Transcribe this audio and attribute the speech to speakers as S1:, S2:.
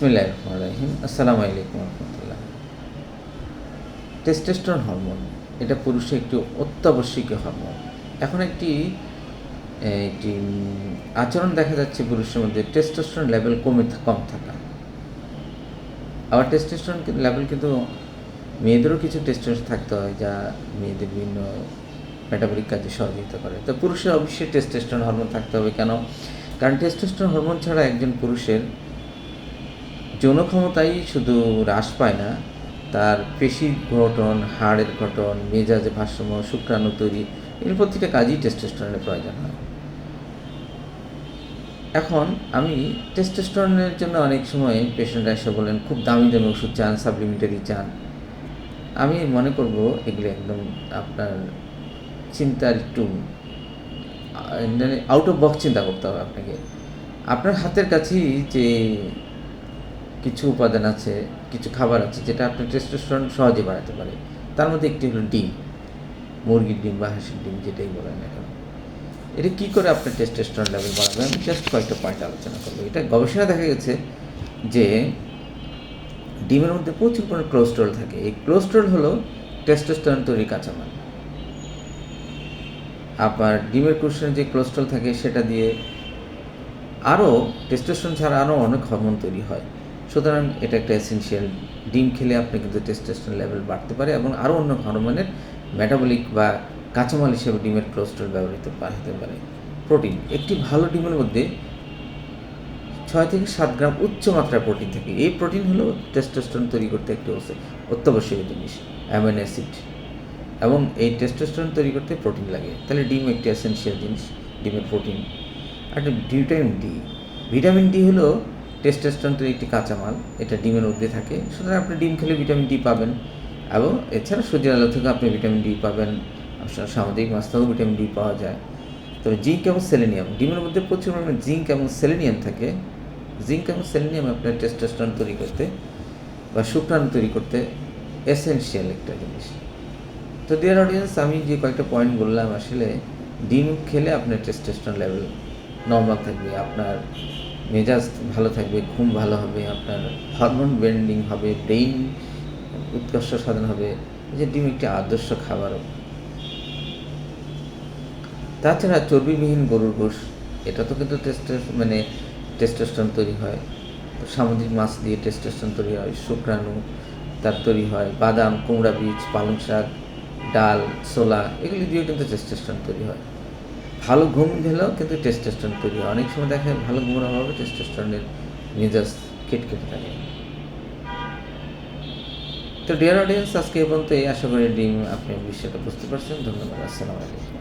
S1: বিসমিল্লাহির রহমানির রহিম। আসসালামু আলাইকুম রহমতুল্লাহ। টেস্টোস্টেরন হরমোন এটা পুরুষের একটি অত্যাবশ্যকীয় হরমোন। এখন একটি আচরণ দেখা যাচ্ছে পুরুষের মধ্যে টেস্টোস্টেরন লেভেল কম থাকা। আবার টেস্টোস্টেরন লেভেল কিন্তু মেয়েদেরও কিছু টেস্টোস্টেরন থাকতে হয়, যা মেয়েদের বিভিন্ন মেটাবলিক কাজে সহযোগিতা করে। তো পুরুষের অবশ্যই টেস্টোস্টেরন হরমোন থাকতে হবে। কেন? কারণ টেস্টোস্টেরন হরমোন ছাড়া একজন পুরুষের যৌন ক্ষমতাই শুধু হ্রাস পায় না, তার পেশির গঠন, হাড়ের গঠন, মেজাজে ভারসাম্য, শুক্রাণু তৈরি, এর প্রতিটা কাজই টেস্টোস্টেরনের প্রয়োজন হয়। এখন আমি টেস্টোস্টেরনের জন্য অনেক সময় পেশেন্টরা এসে বলেন খুব দামি দামি ওষুধ চান, সাপ্লিমেন্টারি চান। আমি মনে করব এগুলো একদম আপনার চিন্তার একটু আউট অফ বক্স চিন্তা করতে হবে আপনাকে। আপনার হাতের কাছেই যে কিছু উপাদান আছে, কিছু খাবার আছে যেটা আপনার টেস্টোস্টেরন সহজে বাড়াতে পারে। তার মধ্যে একটি হলো ডিম, মুরগির ডিম বা হাঁসের ডিম, যেটাই বলেন না কেন। এটা কী করে আপনার টেস্টোস্টেরন লেভেল বাড়াবে, আমি জাস্ট কয়েকটা পয়েন্ট আলোচনা করবো। এটা গবেষণা দেখা গেছে যে ডিমের মধ্যে প্রচুর পরিমাণে কোলেস্টেরল থাকে। এই কোলেস্টেরল হলো টেস্টোস্টেরন তৈরির কাঁচামাল। আবার ডিমের কোষে যে কোলেস্টেরল থাকে সেটা দিয়ে আরও টেস্টোস্টেরন ছাড়া আরও অনেক হরমোন তৈরি হয়। সুতরাং এটা একটা এসেনশিয়াল। ডিম খেলে আপনি কিন্তু টেস্টোস্টেরন লেভেল বাড়তে পারে এবং আরও অন্য হরমোনের মেটাবলিক বা কাঁচামাল হিসেবে ডিমের কোলেস্টেরল ব্যবহৃত হতে পারে। প্রোটিন, একটি ভালো ডিমের মধ্যে 6 থেকে 7 গ্রাম উচ্চ মাত্রার প্রোটিন থাকে। এই প্রোটিন হলো টেস্টোস্টেরন তৈরি করতে একটি অত্যাবশ্যকীয় জিনিস, অ্যামিনো অ্যাসিড, এবং এই টেস্টোস্টেরন তৈরি করতে প্রোটিন লাগে। তাহলে ডিম একটি এসেনশিয়াল জিনিস, ডিমের প্রোটিন। আর ভিটামিন ডি হলো টেস্টোস্টেরনের একটি কাঁচামাল, এটা ডিমের মধ্যে থাকে। সুতরাং আপনি ডিম খেলে ভিটামিন ডি পাবেন, এবং এছাড়া সূর্যের আলো থেকে আপনি ভিটামিন ডি পাবেন। সামুদ্রিক মাছ থেকেও ভিটামিন ডি পাওয়া যায়। তবে জিঙ্ক এবং সেলেনিয়াম, ডিমের মধ্যে প্রচুর পরিমাণে জিঙ্ক এবং সেলেনিয়াম থাকে। জিঙ্ক এবং সেলেনিয়াম আপনার টেস্টোস্টেরন তৈরি করতে বা শুক্রাণু তৈরি করতে এসেনশিয়াল একটা জিনিস। তো ডিয়ার অডিয়েন্স, আমি যে কয়েকটা পয়েন্ট বললাম, আসলে ডিম খেলে আপনার টেস্টোস্টেরন লেভেল নর্মাল থাকবে, আপনার মেজাজ ভালো থাকবে, ঘুম ভালো হবে, আপনার হরমোন বেন্ডিং হবে, ব্রেইন উৎকর্ষ সাধন হবে। যে ডিম একটি আদর্শ খাবারও। তাছাড়া চর্বিবিহীন গরুর গোশ, এটা তো কিন্তু টেস্টোস্টেরন তৈরি হয়। তো সামুদ্রিক মাছ দিয়ে টেস্টোস্টেরন তৈরি হয়, শুক্রাণু তার তৈরি হয়, বাদাম, কুমড়া বীজ, পালং শাক, ডাল, ছোলা, এগুলি দিয়েও কিন্তু টেস্টোস্টেরন তৈরি হয়। ভালো ঘুম গেলেও কিন্তু টেস্টোস্টেরন তৈরি হয়। অনেক সময় দেখা যায় ভালো ঘুমের অভাবে টেস্টোস্টেরনের মেজাজ কেটে থাকে। তো ডিয়ার অডিয়েন্স, আজকে এই পর্যন্ত। আশা করি ডিম আপনি বিষয়টা বুঝতে পারছেন। ধন্যবাদ। আসসালামু আলাইকুম।